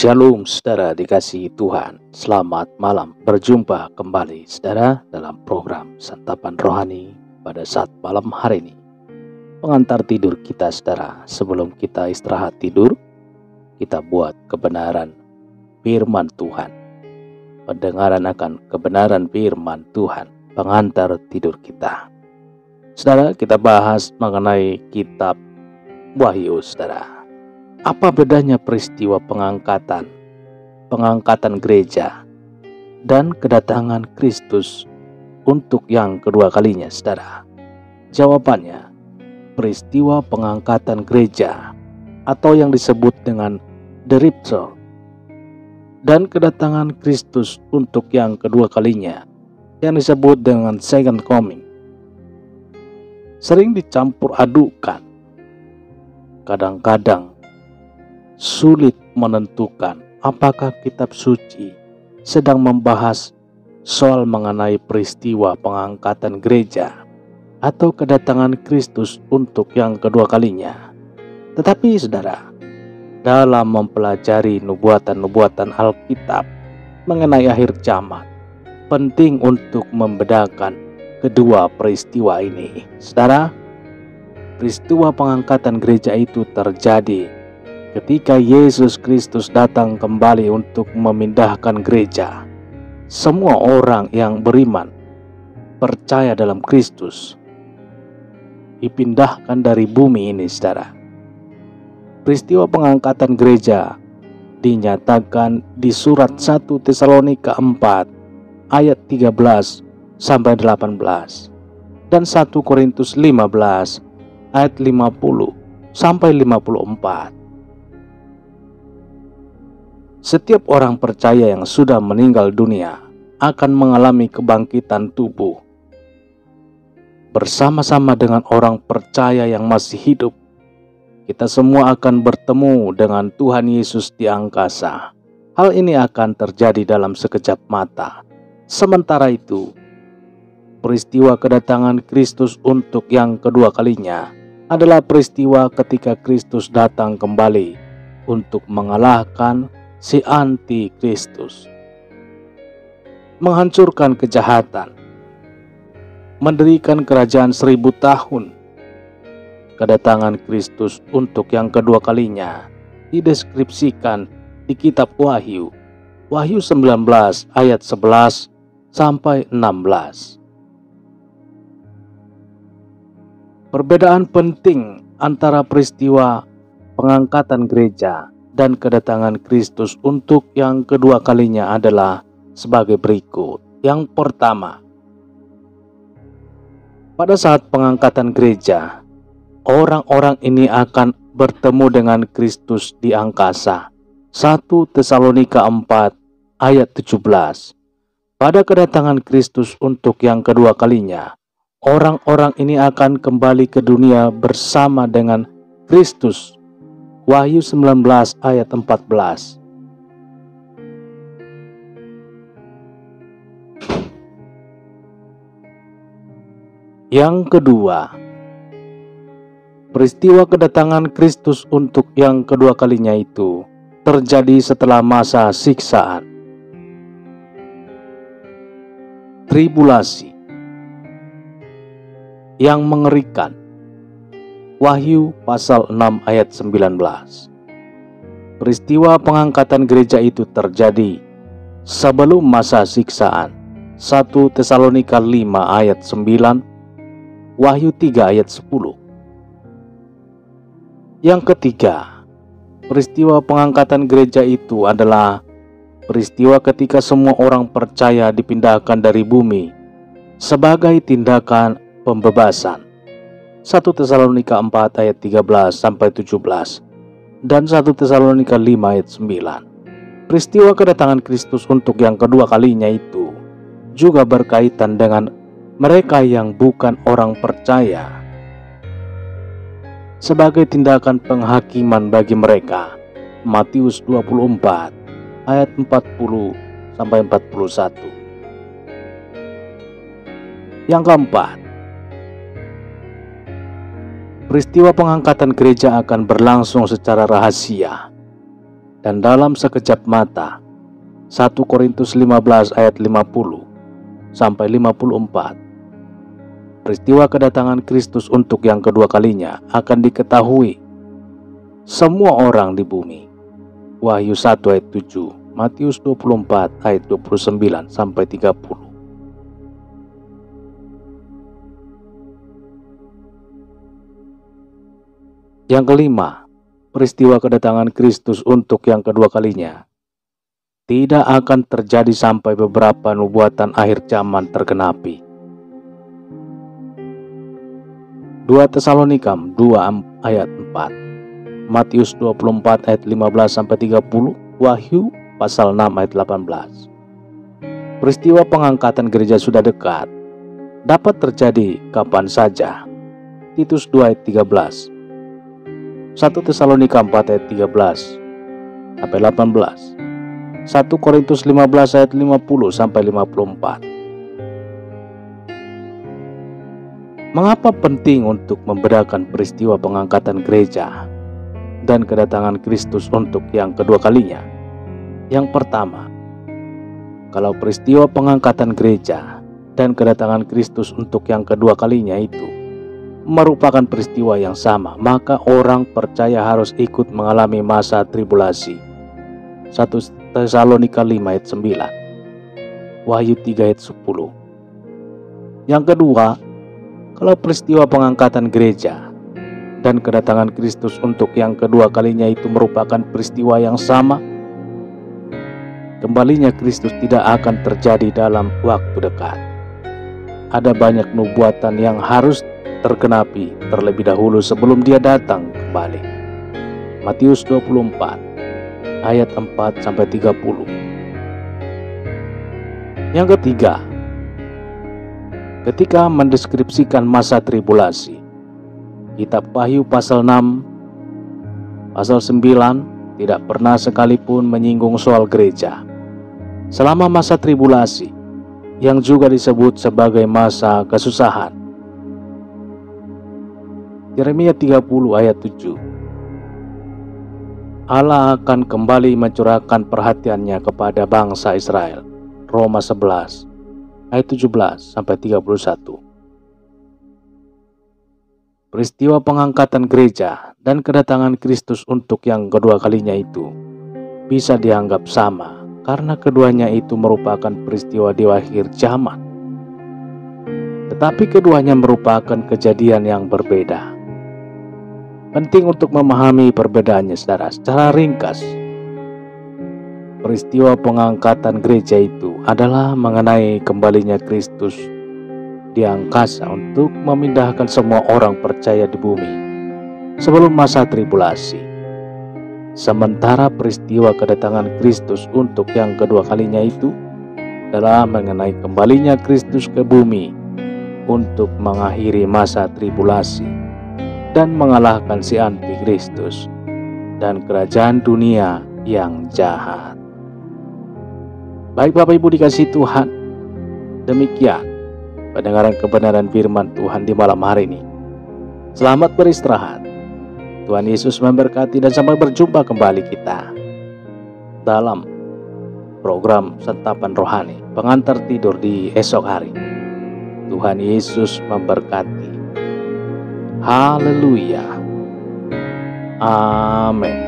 Shalom saudara dikasihi Tuhan. Selamat malam. Berjumpa kembali saudara dalam program Santapan Rohani pada saat malam hari ini. Pengantar tidur kita saudara, sebelum kita istirahat tidur, kita buat kebenaran firman Tuhan. Pendengaran akan kebenaran firman Tuhan, pengantar tidur kita. Saudara, kita bahas mengenai kitab Wahyu saudara. Apa bedanya peristiwa pengangkatan gereja dan kedatangan Kristus untuk yang kedua kalinya, saudara? Jawabannya, peristiwa pengangkatan gereja atau yang disebut dengan the rapture dan kedatangan Kristus untuk yang kedua kalinya yang disebut dengan second coming sering dicampur adukan. Kadang-kadang sulit menentukan apakah kitab suci sedang membahas soal mengenai peristiwa pengangkatan gereja atau kedatangan Kristus untuk yang kedua kalinya. Tetapi saudara, dalam mempelajari nubuatan-nubuatan Alkitab mengenai akhir zaman, penting untuk membedakan kedua peristiwa ini. Saudara, peristiwa pengangkatan gereja itu terjadi ketika Yesus Kristus datang kembali untuk memindahkan gereja. Semua orang yang beriman, percaya dalam Kristus, dipindahkan dari bumi ini, saudara. Peristiwa pengangkatan gereja dinyatakan di surat 1 Tesalonika 4 ayat 13 sampai 18 dan 1 Korintus 15 ayat 50 sampai 54. Setiap orang percaya yang sudah meninggal dunia akan mengalami kebangkitan tubuh. Bersama-sama dengan orang percaya yang masih hidup, kita semua akan bertemu dengan Tuhan Yesus di angkasa. Hal ini akan terjadi dalam sekejap mata. Sementara itu, peristiwa kedatangan Kristus untuk yang kedua kalinya adalah peristiwa ketika Kristus datang kembali untuk mengalahkan si anti-Kristus, menghancurkan kejahatan, mendirikan kerajaan 1000 tahun. Kedatangan Kristus untuk yang kedua kalinya dideskripsikan di kitab Wahyu 19 ayat 11 sampai 16. Perbedaan penting antara peristiwa pengangkatan gereja dan kedatangan Kristus untuk yang kedua kalinya adalah sebagai berikut. Yang pertama, pada saat pengangkatan gereja, orang-orang ini akan bertemu dengan Kristus di angkasa. 1 Tesalonika 4 ayat 17. Pada kedatangan Kristus untuk yang kedua kalinya, orang-orang ini akan kembali ke dunia bersama dengan Kristus. Wahyu 19 ayat 14. Yang kedua, peristiwa kedatangan Kristus untuk yang kedua kalinya itu terjadi setelah masa siksaan, tribulasi yang mengerikan. Wahyu pasal 6 ayat 19. Peristiwa pengangkatan gereja itu terjadi sebelum masa siksaan. 1 Tesalonika 5 ayat 9, Wahyu 3 ayat 10. Yang ketiga, peristiwa pengangkatan gereja itu adalah peristiwa ketika semua orang percaya dipindahkan dari bumi sebagai tindakan pembebasan. 1 Tesalonika 4 ayat 13 sampai 17 dan 1 Tesalonika 5 ayat 9. Peristiwa kedatangan Kristus untuk yang kedua kalinya itu juga berkaitan dengan mereka yang bukan orang percaya sebagai tindakan penghakiman bagi mereka. Matius 24 ayat 40 sampai 41. Yang keempat, peristiwa pengangkatan gereja akan berlangsung secara rahasia dan dalam sekejap mata. 1 Korintus 15 ayat 50 sampai 54. Peristiwa kedatangan Kristus untuk yang kedua kalinya akan diketahui semua orang di bumi. Wahyu 1 ayat 7, Matius 24 ayat 29 sampai 30. Yang kelima, peristiwa kedatangan Kristus untuk yang kedua kalinya tidak akan terjadi sampai beberapa nubuatan akhir zaman tergenapi. 2 Tesalonika 2 ayat 4, Matius 24 ayat 15 sampai 30, Wahyu pasal 6 ayat 18. Peristiwa pengangkatan gereja sudah dekat, dapat terjadi kapan saja. Titus 2 ayat 13, 1 Tesalonika 4 ayat 13 sampai 18, 1 Korintus 15 ayat 50 sampai 54. Mengapa penting untuk membedakan peristiwa pengangkatan gereja dan kedatangan Kristus untuk yang kedua kalinya? Yang pertama, kalau peristiwa pengangkatan gereja dan kedatangan Kristus untuk yang kedua kalinya itu merupakan peristiwa yang sama, maka orang percaya harus ikut mengalami masa tribulasi. 1 Tesalonika 5 ayat 9, Wahyu 3 ayat 10. Yang kedua, kalau peristiwa pengangkatan gereja dan kedatangan Kristus untuk yang kedua kalinya itu merupakan peristiwa yang sama, kembalinya Kristus tidak akan terjadi dalam waktu dekat. Ada banyak nubuatan yang harus tergenapi terlebih dahulu sebelum dia datang kembali. Matius 24 ayat 4 sampai 30. Yang ketiga, ketika mendeskripsikan masa tribulasi, kitab Wahyu pasal 6, pasal 9 tidak pernah sekalipun menyinggung soal gereja. Selama masa tribulasi, yang juga disebut sebagai masa kesusahan, Yeremia 30 ayat 7, Allah akan kembali mencurahkan perhatiannya kepada bangsa Israel. Roma 11 ayat 17 sampai 31. Peristiwa pengangkatan gereja dan kedatangan Kristus untuk yang kedua kalinya itu bisa dianggap sama karena keduanya itu merupakan peristiwa di akhir zaman. Tetapi keduanya merupakan kejadian yang berbeda. Penting untuk memahami perbedaannya, saudara. Secara ringkas, peristiwa pengangkatan gereja itu adalah mengenai kembalinya Kristus di angkasa untuk memindahkan semua orang percaya di bumi sebelum masa tribulasi. Sementara peristiwa kedatangan Kristus untuk yang kedua kalinya itu adalah mengenai kembalinya Kristus ke bumi untuk mengakhiri masa tribulasi dan mengalahkan si antikristus dan kerajaan dunia yang jahat. Baik Bapak Ibu dikasihi Tuhan, demikian pendengaran kebenaran firman Tuhan di malam hari ini. Selamat beristirahat. Tuhan Yesus memberkati dan sampai berjumpa kembali kita dalam program Santapan Rohani Pengantar Tidur di esok hari. Tuhan Yesus memberkati. Haleluya. Amin.